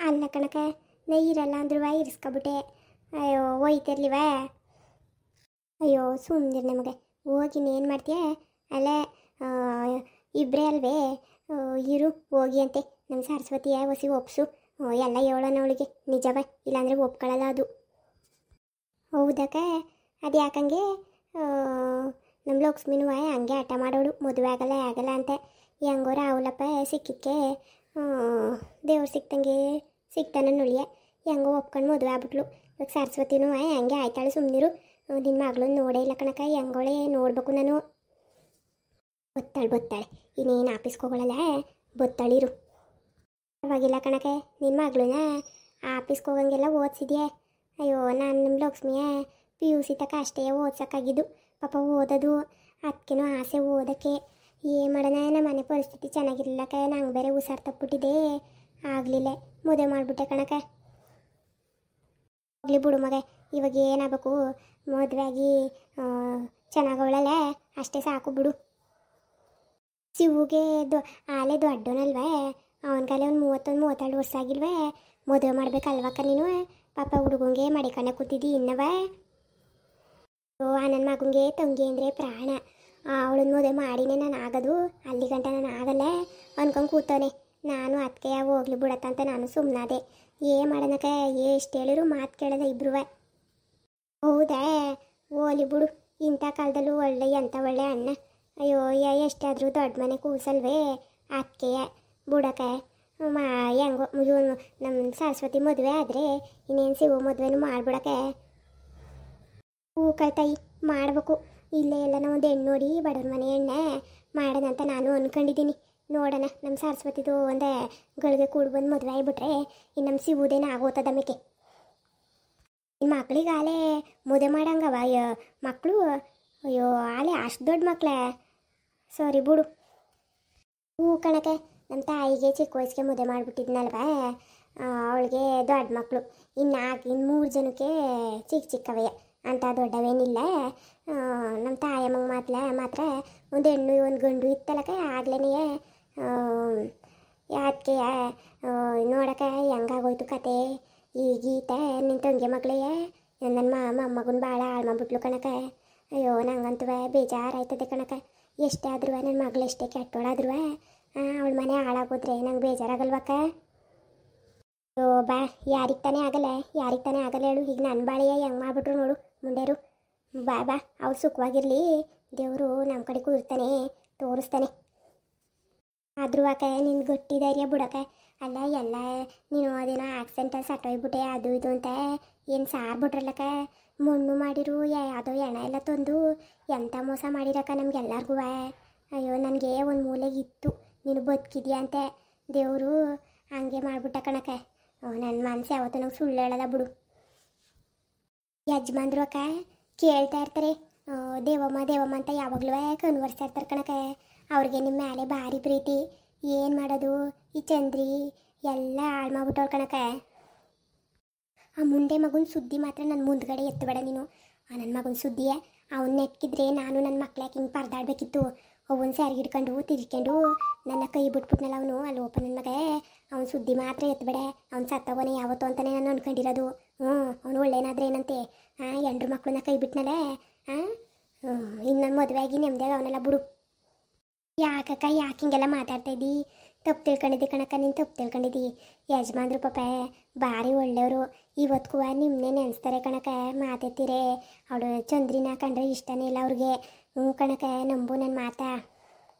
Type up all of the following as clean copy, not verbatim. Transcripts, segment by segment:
ಅಲ್ಲ ಕಣಕ, ನಾ ಇರಲ್ಲ ಅಂದ್ರೂ ಇರಿಸ್ಕೊಬಿಟ್ಟೆ. ಅಯ್ಯೋ ಹೋಯ್ತಿರ್ಲಿವ. ಅಯ್ಯೋ ಸುಮ್ಮನಿರು ನಮಗೆ. ಹೋಗಿ ಇನ್ನೇನು ಮಾಡ್ತೀಯ? ಅಲ್ಲೇ ಇಬ್ಬರೇ ಅಲ್ವೇ, ಇರು ಹೋಗಿ ಅಂತೆ. ನಮ್ಮ ಸರಸ್ವತಿಯ ಹೊಸಿ ಒಪ್ಸು. ಎಲ್ಲ ಹೇಳೋಣ ಅವಳಿಗೆ ನಿಜವ, ಇಲ್ಲಾಂದರೆ ಒಪ್ಕೊಳ್ಳಲ್ಲ ಅದು. ಹೌದಕ್ಕ? ಅದು ಯಾಕಂಗೆ ನಮ್ಮ ಲಕ್ಷ್ಮಿನೂ ಹಂಗೆ ಹಠ ಮಾಡೋಳು, ಮದುವೆ ಆಗಲ್ಲ ಅಂತ. ಹೆಂಗೋರ ಅವಲಪ್ಪ ಸಿಕ್ಕಿಕ್ಕೆ ದೇವ್ರು ಸಿಕ್ತಂಗೆ ಸಿಕ್ತಾನ ನುಳಿಯ. ಹೆಂಗೋ ಒಪ್ಕೊಂಡು ಮದುವೆ ಆಗ್ಬಿಟ್ಲು. ಇವಾಗ ಸರಸ್ವತಿನೂ ಹಂಗೆ ಆಯ್ತಾಳೆ. ಸುಮ್ಮನಿರು, ನಿನ್ನ ಮಗಳನ್ನ ನೋಡೇ ಇಲ್ಲ ಕಣಕ. ಹೆಂಗೋಳೆ ನೋಡ್ಬೇಕು ನಾನು. ಬತ್ತಾಳೆ ಇನ್ನೇನು ಆಫೀಸ್ಗೆ ಹೋಗೋಳಲ್ಲ, ಬತ್ತಾಳಿರು. ಪರವಾಗಿಲ್ಲ ಕಣಕ, ನಿನ್ನ ಮಗಳನ್ನ ಆಫೀಸ್ಗೆ ಹೋಗಂಗೆಲ್ಲ ಓದಿಸಿದ್ಯಾ? ಅಯ್ಯೋ ನಾನು ನಿಮ್ಮ ಲಕ್ಷ್ಮಿಯ PUC ತಕ ಅಷ್ಟೇ ಓದ್ಸೋಕ್ಕಾಗಿದ್ದು. ಪಾಪ ಓದೋದು ಅದಕ್ಕೇನೋ ಆಸೆ ಓದೋಕ್ಕೆ. ಏನು ಮಾಡೋಣ, ನಮ್ಮ ಮನೆ ಪರಿಸ್ಥಿತಿ ಚೆನ್ನಾಗಿರ್ಲಿಲ್ಲಕ. ನಂಗೆ ಬೇರೆ ಹುಷಾರು ತಪ್ಪಿಟ್ಟಿದೆ, ಆಗಲಿಲ್ಲ. ಮದುವೆ ಮಾಡಿಬಿಟ್ಟೆ ಕಣಕ. ಹೋಗ್ಲಿ ಬಿಡು ಮಗ, ಇವಾಗ ಏನಾಗಬೇಕು? ಮದುವೆ ಆಗಿ ಚೆನ್ನಾಗವಳಲ್ಲ, ಅಷ್ಟೇ ಸಾಕು ಬಿಡು. ಶಿವುಗೆ ಆಲೆ ದೊಡ್ಡವನಲ್ವೇ, ಅವನ ಕಾಲೇ ಒಂದು 32 ವರ್ಷ ಆಗಿಲ್ವೇ? ಮದುವೆ ಮಾಡ್ಬೇಕಲ್ವಕ್ಕ ನೀನು? ಪಾಪ ಹುಡುಗಂಗೆ ಮಡಿಕಣ್ಣ ಕೂತಿದ್ದಿ ಇನ್ನವ. ನನ್ನ ಮಗಂಗೆ ತಂಗಿ ಅಂದರೆ ಪ್ರಾಣ. ಅವಳನ್ನ ಮದುವೆ ಮಾಡಿನೇ ನಾನು ಆಗೋದು, ಅಲ್ಲಿ ಗಂಟ ನಾನು ಆಗಲ್ಲ ಅನ್ಕೊಂಡು ಕೂತವನೆ. ನಾನು ಅದಕ್ಕೆ ಹೋಗ್ಲಿ ಬಿಡತ್ತಂತ ನಾನು ಸುಮ್ಮನಾದೆ. ಏನು ಮಾಡೋಣಕ್ಕ, ಎಷ್ಟು ಹೇಳಿದ್ರು ಮಾತು ಕೇಳೋದ ಇಬ್ರು. ಹೌದಾ? ಹೋಗ್ಲಿ ಬಿಡು, ಇಂಥ ಕಾಲದಲ್ಲೂ ಎಂಥ ಒಳ್ಳೆ ಅಣ್ಣ. ಅಯ್ಯೋ ಎಷ್ಟಾದರೂ ದೊಡ್ಡ ಮನೆ ಕೂಸಲ್ವೇ, ಅದಕ್ಕೆ ಬಿಡಕ್ಕ. ಹೆಂಗೋ ನಮ್ಮ ಸರಸ್ವತಿ ಮದುವೆ ಆದರೆ ಇನ್ನೇನು ಶಿವ ಮದುವೆನೂ ಮಾಡ್ಬಿಡಕ್ಕೆ. ತಾಯಿ ಮಾಡಬೇಕು. ಇಲ್ಲೇ ಎಲ್ಲ ನಾವು ಒಂದು ಹೆಣ್ಣು ನೋಡಿ ಬಡವ್ರ ಮನೆ ಎಣ್ಣೆ ಮಾಡೋಣ ಅಂತ ನಾನು ಅಂದ್ಕೊಂಡಿದ್ದೀನಿ. ನೋಡೋಣ, ನಮ್ಮ ಸರಸ್ವತಿದು ಒಂದೇ ಗಳಿಗೆ ಕೂಡಿ ಬಂದು ಮದುವೆ ಆಗಿಬಿಟ್ರೆ ಇನ್ನು ನಮ್ಮ ಶಿವುದೇನು ಆಗೋತದ ಮೇಕೆ. ನಿಮ್ಮ ಮಕ್ಳಿಗೆ ಆಲೇ ಮದುವೆ ಮಾಡಂಗವ ಮಕ್ಕಳು? ಅಯ್ಯೋ ಆಲೇ ಅಷ್ಟು ದೊಡ್ಡ ಮಕ್ಕಳೇ? ಸಾರಿ ಬಿಡು. ಕಣಕ್ಕೆ, ನಮ್ಮ ತಾಯಿಗೆ ಚಿಕ್ಕ ವಯಸ್ಸಿಗೆ ಮದುವೆ ಮಾಡಿಬಿಟ್ಟಿದ್ನಲ್ವ, ಅವಳಿಗೆ ದೊಡ್ಡ ಮಕ್ಕಳು. ಇನ್ನು 3 ಜನಕ್ಕೆ ಚಿಕ್ಕವೇ, ಅಂತ ದೊಡ್ಡವೇನಿಲ್ಲ. ನಮ್ಮ ತಾಯಮ್ಮಂಗೆ ಮಾತ್ರ ಒಂದು ಹೆಣ್ಣು ಒಂದು ಗಂಡು ಇತ್ತಲಕ. ಆಗ್ಲೇ ಯಾಕೆ ನೋಡಕ್ಕೆ ಹೆಂಗಾಗೋಯ್ತು ಕತೆ. ಈಗೀತ ನಿನ್ನ ತಂಗಿ ಮಗಳೇ ನನ್ನ ಮೊಮ್ಮಗನ ಭಾಳ ಹಾಳು ಮಾಡ್ಬಿಟ್ಲು ಕಣಕ. ಅಯ್ಯೋ ನಂಗಂತೂ ಬೇಜಾರಾಯ್ತದೆ ಕಣಕ. ಎಷ್ಟೇ ಆದ್ರೂ ನನ್ನ ಮಗಳು ಎಷ್ಟೇ ಕೆಟ್ಟೋಳಾದ್ರೂ ಅವಳ ಮನೆ ಹಾಳಾಗೋದ್ರೆ ನಂಗೆ ಬೇಜಾರಾಗಲ್ವಕ್ಕ? ಅಯ್ಯೋ ಬಾ, ಯಾರಿಗೆ ತಾನೇ ಆಗಲ್ಲ ಹೇಳು. ಈಗ ನನ್ನ ಬಾಳೆಯ ಹೆಂಗೆ ಮಾಡ್ಬಿಟ್ರು ನೋಡು ಮುಂಡೆರು. ಬಾ ಅವ್ರು ಸುಖವಾಗಿರಲಿ, ದೇವರು ನಮ್ಮ ಕಡೆ ಕೂರ್ತಾನೆ, ತೋರಿಸ್ತಾನೆ. ಆದ್ರೂ ಅಕ್ಕ ನಿನ್ನ ಗಟ್ಟಿ ಧೈರ್ಯ ಬಿಡಕ್ಕ. ಅಲ್ಲ ಎಲ್ಲ ನೀನು ಅದೇನೋ ಆಕ್ಸಿಡೆಂಟಲ್ಲಿ ಸತ್ತೋಗ್ಬಿಟ್ಟೆ ಅದು ಇದು ಅಂತ ಏನು ಸಾರ್ಬಿಟ್ರಲ್ಲಕ್ಕ. ಮಣ್ಣು ಮಾಡಿರು ಯಾವುದೋ ಎಣ ಎಲ್ಲ ತಂದು ಎಂಥ ಮೋಸ ಮಾಡಿರಕ್ಕ ನಮಗೆಲ್ಲರಿಗೂ. ಅಯ್ಯೋ ನನಗೆ ಒಂದು ಮೂಲೆಗೆ ಇತ್ತು ನೀನು ಬದುಕಿದ್ಯಾ ಅಂತ. ದೇವರು ಹಂಗೆ ಮಾಡ್ಬಿಟ್ಟ ಕಣಕ್ಕ. ನನ್ನ ಮನಸ್ಸು ಯಾವತ್ತೂ ನಂಗೆ ಸುಳ್ಳು ಹೇಳೋದ ಬಿಡು. ಯಜಮಾನ್ರು ಅಕ್ಕ ಕೇಳ್ತಾ ಇರ್ತಾರೆ, ದೇವಮ್ಮ ಅಂತ ಯಾವಾಗಲೂ ಕನ್ವರ್ಸ್ತಾ ಇರ್ತಾರೆ ಕಣಕ್ಕ. ಅವ್ರಿಗೆ ನಿಮ್ಮ ಮೇಲೆ ಭಾರಿ ಪ್ರೀತಿ. ಏನು ಮಾಡೋದು, ಈ ಚಂದ್ರಿ ಎಲ್ಲ ಹಾಳು ಮಾಡ್ಬಿಟ್ಟವ್ರು ಕಣಕ್ಕ. ಆ ಮುಂದೆ ಮಗನ ಸುದ್ದಿ ಮಾತ್ರ ನನ್ನ ಮುಂದ್ಗಡೆ ಎತ್ತಬೇಡ ನೀನು. ನನ್ನ ಮಗನ ಸುದ್ದಿಯ ಅವನ್ನ ನೆಕ್ಕಿದ್ರೆ ನಾನು ನನ್ನ ಮಕ್ಳಕ್ಕೆ ಹಿಂಗೆ ಪರದಾಡಬೇಕಿತ್ತು. ಅವನ್ನ ಸ್ಯಾರಿ ಹಿಡ್ಕೊಂಡು ತಿರ್ಕೊಂಡು ನನ್ನ ಕೈ ಬಿಟ್ಬಿಟ್ನಲ್ಲ ಅವನು. ಅಲ್ಲಿ ಓಪನ್ ನನ್ನ ಮಗ, ಅವನ ಸುದ್ದಿ ಮಾತ್ರ ಎತ್ತಬೇಡ. ಅವ್ನು ಸತ್ತವನೇ ಯಾವತ್ತು ಅಂತಲೇ ನಾನು ಅಂದ್ಕೊಂಡಿರೋದು. ಅವನು ಒಳ್ಳೇನಾದ್ರೆ ಏನಂತೆ, ಎಂಡ್ರು ಮಕ್ಕಳನ್ನ ಕೈ ಬಿಟ್ನಲ್ಲ. ಇನ್ನು ಮದುವೆ ಆಗಿ ನೆಮ್ಮದಿಯಾಗ ಅವನೆಲ್ಲ ಬಿಡು. ಯಾಕೆ ಹಿಂಗೆಲ್ಲ ಮಾತಾಡ್ತಾ ಇದ್ದಿ? ತಪ್ಪು ತಿಳ್ಕೊಂಡಿದ್ದಿ ಕಣಕ್ಕ, ನೀನು ತಪ್ಪು ತಿಳ್ಕೊಂಡಿದ್ದಿ. ಯಜಮಾನ್ರು ಪಾಪ ಭಾರಿ ಒಳ್ಳೆಯವರು. ಇವತ್ತಿಗೂ ನಿಮ್ಮನ್ನೇ ನೆನೆಸ್ತಾರೆ ಕಣಕ್ಕ. ಮಾತೆತ್ತೀರೆ ಅವಳು ಚಂದ್ರಿನ ಕಂಡ್ರೆ ಇಷ್ಟನೇ ಇಲ್ಲ ಅವ್ರಿಗೆ. ಕಣಕ್ಕ, ನಂಬು ನನ್ನ ಮಾತಾ.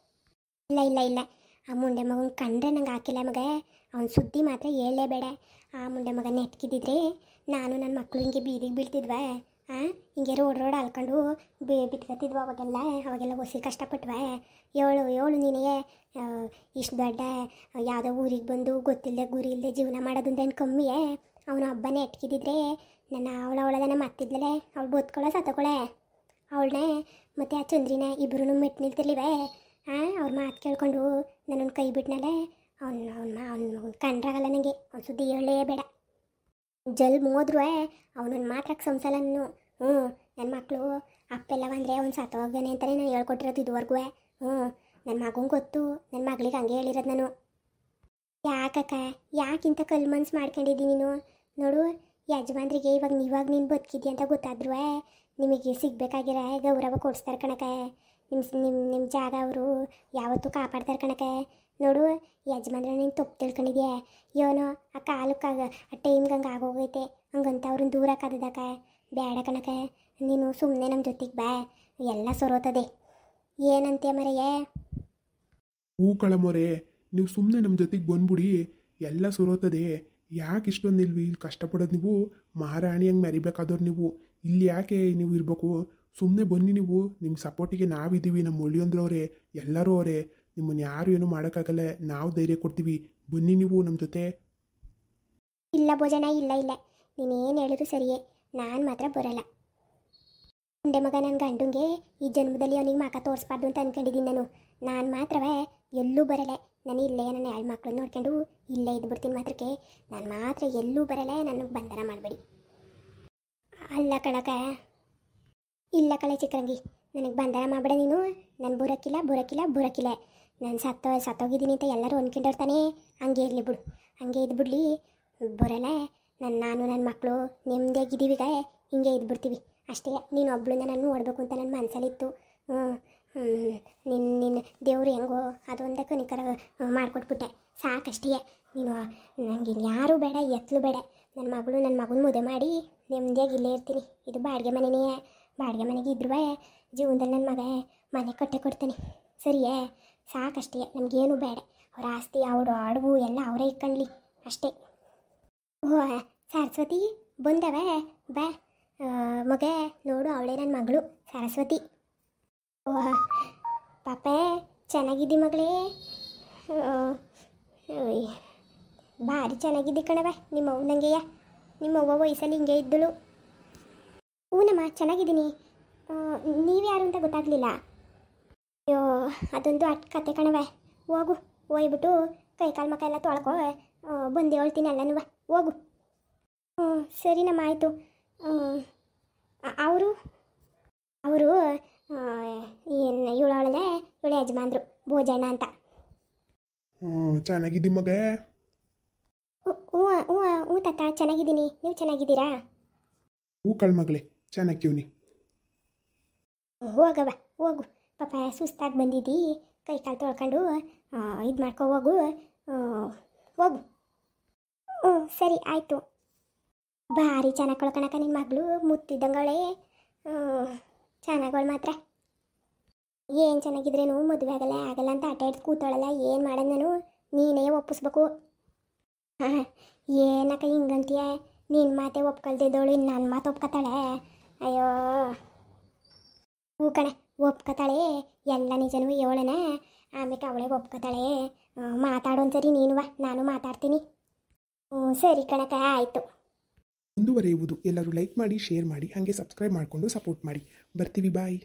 ಇಲ್ಲ ಆ ಮುಂಡೆ ಮಗನ ಕಂಡ್ರೆ ನಂಗೆ ಹಾಕಿಲ್ಲ ಮಗ. ಅವನ ಸುದ್ದಿ ಮಾತ್ರ ಹೇಳಲೇಬೇಡ. ಆ ಮುಂಡೆ ಮಗ ನೆಟ್ಕಿದ್ದಿದ್ರೆ ನಾನು ನನ್ನ ಮಕ್ಕಳು ಹಿಂಗೆ ಬೀದಿಗೆ ಬೀಳ್ತಿದ್ವ. ಹಿಂಗೆ ರೋಡ್ ಅಲ್ಕೊಂಡು ಬಿಟ್ಕೊತಿದ್ವು. ಅವಾಗೆಲ್ಲ ಹೊಸಿ ಕಷ್ಟಪಟ್ವ. ಏಳು ನಿನಗೆ ಇಷ್ಟು ದೊಡ್ಡ ಯಾವುದೋ ಊರಿಗೆ ಬಂದು ಗೊತ್ತಿಲ್ಲದೆ ಗುರಿ ಇಲ್ಲದೆ ಜೀವನ ಮಾಡೋದಂದೇನು ಕಮ್ಮಿಯೇ? ಅವನು ಹಬ್ಬನೇ ಎಟ್ಕಿದ್ದಿದ್ರೆ ನನ್ನ ಅವಳದನ್ನ ಮತ್ತಿದ್ಲೇ ಅವಳು ಬದುಕೊಳ್ಳೋ ಸತ್ತಕೊಳ್ಳೆ ಅವಳನ್ನೇ ಮತ್ತು ಆ ಚಂದ್ರಿನ ಇಬ್ಬರೂ ಮೆಟ್ಟು ನಿಲ್ತಿರ್ಲಿವೆ. ಅವ್ರ ಮಾತು ಕೇಳ್ಕೊಂಡು ನನ್ನನ್ನು ಕೈ ಬಿಟ್ನಲ್ಲೇ. ಅವ್ನು ಕಂಡ್ರಾಗಲ್ಲ ನನಗೆ. ಅವ್ನು ಸುದ್ದಿ ಹೇಳಲೇಬೇಡ. ಜಲ್ ಮೋದ್ರು ಅವನನ್ನು ಮಾತ್ರ ಸಂಸಲ್ಲ ನಾನು. ನನ್ನ ಮಕ್ಕಳು ಅಪ್ಪೆಲ್ಲ ಬಂದರೆ ಅವ್ನು ಸತ್ತೋಗ್ತಾನೆ ಅಂತಲೇ ನಾನು ಹೇಳ್ಕೊಟ್ಟಿರೋದು ಇದುವರೆಗೂ. ನನ್ನ ಮಗಂಗೆ ಗೊತ್ತು, ನನ್ನ ಮಗಳಿಗೆ ಹಂಗೆ ಹೇಳಿರೋದು ನಾನು. ಯಾಕಕ್ಕ ಯಾಕಿಂತ ಕಲ್ ಮನ್ಸು ಮಾಡ್ಕೊಂಡಿದ್ದೀನಿ ನೀನು ನೋಡು. ಯಜಮಾನ್ರಿಗೆ ಇವಾಗ ನೀನು ಬದುಕಿದ್ದಿ ಅಂತ ಗೊತ್ತಾದ್ರೂ ನಿಮಗೆ ಸಿಗ್ಬೇಕಾಗಿರೋ ಗೌರವ ಕೊಡಿಸ್ತಾರೆ ಕಣಕ. ನಿಮ್ಮ ಜಾಗ ಅವರು ಯಾವತ್ತೂ ಕಾಪಾಡ್ತಾರೆ ಕಣಕ. ನೋಡು ಯಜಮಾನ್ರ ನೀನು ತಪ್ಪು ತಿಳ್ಕೊಂಡಿದ್ಯಾ ಏನೋ ಆ ಕಾಲಕ್ಕಾಗ ಆ ಟೈಮ್ಗೆ ಹಂಗೆ ಆಗೋಗೈತೆ ಹಂಗಂತ ಅವ್ರನ್ನ ದೂರ ಕದದಕ ಬೇಡ ಕಣಕ. ನೀನು ಸುಮ್ಮನೆ ನಮ್ಮ ಜೊತೆಗೆ ಬಾ, ಎಲ್ಲ ಸೊರೋತದೆ. ಏನಂತೀಯ ಮರೆಯ? ಹೂ ಕಳಮೋರೆ, ನೀವು ಸುಮ್ಮನೆ ನಮ್ಮ ಜೊತೆಗೆ ಬಂದ್ಬಿಡಿ, ಎಲ್ಲ ಸುರೋತದೆ. ಯಾಕೆ ಇಷ್ಟೊಂದು ಇಲ್ಲಿ ಕಷ್ಟಪಡೋದು ನೀವು? ಮಹಾರಾಣಿ ಹಂಗೆ ಮೆರಿಬೇಕಾದವ್ರು ನೀವು. ಇಲ್ಲಿ ಯಾಕೆ ನೀವು ಇರಬೇಕು? ಸುಮ್ಮನೆ ಬನ್ನಿ ನೀವು. ನಿಮ್ಮ ಸಪೋರ್ಟಿಗೆ ನಾವಿದ್ದೀವಿ, ನಮ್ಮ ಒಳ್ಳೆಯಂದ್ರವ್ರೆ ಎಲ್ಲರೂ ಅವರೇ. ನಿಮ್ಮನ್ನು ಯಾರು ಏನೂ ಮಾಡೋಕ್ಕಾಗಲ್ಲ, ನಾವು ಧೈರ್ಯ ಕೊಡ್ತೀವಿ. ಬನ್ನಿ ನೀವು ನಮ್ಮ ಜೊತೆ. ಇಲ್ಲ ಭೋಜನ, ಇಲ್ಲ ಇಲ್ಲ, ನೀನೇನು ಹೇಳಿದ್ರು ಸರಿಯೇ, ನಾನು ಮಾತ್ರ ಬರಲ್ಲ. ಮುಂದೆ ಮಗ ನನ್ನ ಗಂಡಂಗೆ ಈ ಜನ್ಮದಲ್ಲಿ ಅವನಿಗೆ ಮಕ ತೋರಿಸ್ಬಾರ್ದು ಅಂತ ಅಂದ್ಕೊಂಡಿದ್ದೀನಿ ನಾನು ಮಾತ್ರವೇ ಎಲ್ಲೂ ಬರಲ್ಲ. ನಾನು ಇಲ್ಲೇ ನನ್ನ 2 ಮಕ್ಕಳು ನೋಡ್ಕೊಂಡು ಇಲ್ಲೇ ಇದ್ಬಿಡ್ತೀನಿ ಮಾತ್ರಕ್ಕೆ. ನಾನು ಮಾತ್ರ ಎಲ್ಲೂ ಬರಲ್ಲ, ನನಗೆ ಬಂಧನ ಮಾಡಬೇಡಿ. ಅಲ್ಲ ಕಳಕ, ಇಲ್ಲ ಕಳೆ ಚಿಕ್ಕರಂಗಿ, ನನಗೆ ಬಂಧನ ಮಾಡಬೇಡ ನೀನು. ನಾನು ಬರೋಕ್ಕಿಲ್ಲ. ನಾನು ಸತ್ತೋಗಿದ್ದೀನಿ ಅಂತ ಎಲ್ಲರೂ ಅಂದ್ಕೊಂಡಿರ್ತಾನೆ. ಹಂಗೆ ಇರಲಿ ಬಿಡು, ಹಂಗೆ ಇದ್ಬಿಡ್ಲಿ. ಬರಲ್ಲ. ನಾನು ನನ್ನ ಮಕ್ಕಳು ನೆಮ್ಮದಿಯಾಗಿದ್ದೀವೀಗ, ಹಿಂಗೆ ಇದ್ಬಿಡ್ತೀವಿ ಅಷ್ಟೇ. ನೀನು ಒಬ್ಳನ್ನ ನಾನು ನೋಡಬೇಕು ಅಂತ ನನ್ನ ಮನಸ್ಸಲ್ಲಿತ್ತು. ನಿನ್ನ ದೇವ್ರು ಹೆಂಗೋ ಅದೊಂದೇ ಕನಿಕರ ಮಾಡಿಕೊಟ್ಬಿಟ್ಟೆ, ಸಾಕಷ್ಟೇ. ನೀನು ನನಗೆ ಯಾರೂ ಬೇಡ, ಎತ್ತಲು ಬೇಡ. ನನ್ನ ಮಗನ ಮುದೆ ಮಾಡಿ ನೆಮ್ಮದಿಯಾಗಿ ಇಲ್ಲೇ ಇರ್ತೀನಿ. ಇದು ಬಾಡಿಗೆ ಮನೆಯೇ. ಬಾಡಿಗೆ ಮನೆಗೆ ಇದ್ರೂ ಜೀವನದಲ್ಲಿ ನನ್ನ ಮಗ ಮನೆ ಕಟ್ಟೆ ಕೊಡ್ತಾನೆ, ಸರಿಯೇ? ಸಾಕಷ್ಟೇ, ನಮಗೇನು ಬೇಡ. ಅವ್ರ ಆಸ್ತಿ ಅವ್ರ ಅಡುಗು ಎಲ್ಲ ಅವರೇ ಇಟ್ಕೊಳ್ಳಿ ಅಷ್ಟೇ. ಓ ಸರಸ್ವತಿ ಬಂದವೆ, ಬಾ ಮಗ. ನೋಡು ಅವಳೇ ನನ್ನ ಮಗಳು ಸರಸ್ವತಿ. ಓಹ್ ಪಾಪೆ, ಚೆನ್ನಾಗಿದ್ದಿ ಮಗಳೇ? ಭಾರಿ ಚೆನ್ನಾಗಿದ್ದಿ ಕಣವ. ನಿಮ್ಮ ಅವ್ವ ನಂಗೆಯ, ನಿಮ್ಮ ಅವ್ವ ವಯಸ್ಸಲ್ಲಿ ಹಿಂಗೆ ಇದ್ದಳು. ಹೂನಮ್ಮ ಚೆನ್ನಾಗಿದ್ದೀನಿ. ನೀವ್ಯಾರು ಅಂತ ಗೊತ್ತಾಗಲಿಲ್ಲ. ಅಯ್ಯೋ ಅದೊಂದು ಕತೆ ಕಣವ. ಹೋಗು, ಹೋಗ್ಬಿಟ್ಟು ಕೈ ಕಾಲು ಮಕ್ಕ ಎಲ್ಲ ತೊಳ್ಕೊ, ಬಂದು ಹೇಳ್ತೀನಿ ಎಲ್ಲನೂ. ಹೋಗು. ಸರಿನಮ್ಮ, ಆಯಿತು. ಅವರು ಏನು ಇವಳೊಳನೆ, ಇವಳು ಯಜಮಾನ್ರು ಭೋಜಣ್ಣ ಅಂತ. ಚೆನ್ನಾಗಿದ್ದಿ ಮಗ? ಹ್ಞೂ ತಾತ ಚೆನ್ನಾಗಿದ್ದೀನಿ. ನೀವು ಚೆನ್ನಾಗಿದ್ದೀರಾ? ಹೂ ಕಳ್ಮಗಳೇ, ಚೆನ್ನಾಗಿವ್ನಿ. ಹೋಗವ, ಹೋಗು ಪಾಪ, ಸುಸ್ತಾಗಿ ಬಂದಿದ್ದಿ. ಕೈ ಕಾಲು ತೊಳ್ಕೊಂಡು ಇದು ಮಾಡ್ಕೊ ಹೋಗು. ಹೋಗು. ಸರಿ ಆಯಿತು. ಭಾರಿ ಚೆನ್ನಾಗಿ ಕೊಳ್ಕಣಕ ನಿನ್ನ ಮಗಳು, ಮುತ್ತಿದ್ದಂಗಳೇ. ಚೆನ್ನಾಗಳು ಮಾತ್ರ. ಏನು ಚೆನ್ನಾಗಿದ್ರೇನು ಮದುವೆ ಆಗಲ್ಲ ಅಂತ ಆಟ ಹಿಡ್ದು ಕೂತಾಳಲ್ಲ. ಏನು ಮಾಡೋದು ನಾನು? ನೀನೇ ಒಪ್ಪಿಸ್ಬೇಕು. ಹಾಂ, ಏನಕ್ಕ ಹಿಂಗಂತೀಯ? ನಿನ್ನ ಮಾತೆ ಒಪ್ಕೊಳ್ತಿದ್ದವಳು ಇನ್ನು ನನ್ನ ಮಾತು ಒಪ್ಕೊತಾಳೆ? ಅಯ್ಯೋ ಹೂ ಕಣೆ, ಒಪ್ಕೊತಾಳೆ. ಎಲ್ಲ ನಿಜನೂ ಹೇಳೋಣ, ಆಮೇಲೆ ಅವಳೇ ಒಪ್ಕೊತಾಳೆ. ಮಾತಾಡೋನ್ಸರಿ ನೀನುವ, ನಾನು ಮಾತಾಡ್ತೀನಿ. ಸರಿ ಕಣಕ, ಆಯಿತು. ಮುಂದುವರಿಯುವುದು. ಎಲ್ಲರೂ ಲೈಕ್ ಮಾಡಿ, ಶೇರ್ ಮಾಡಿ, ಹಾಗೆ ಸಬ್ಸ್ಕ್ರೈಬ್ ಮಾಡಿಕೊಂಡು ಸಪೋರ್ಟ್ ಮಾಡಿ. ಬರ್ತೀವಿ, ಬಾಯ್.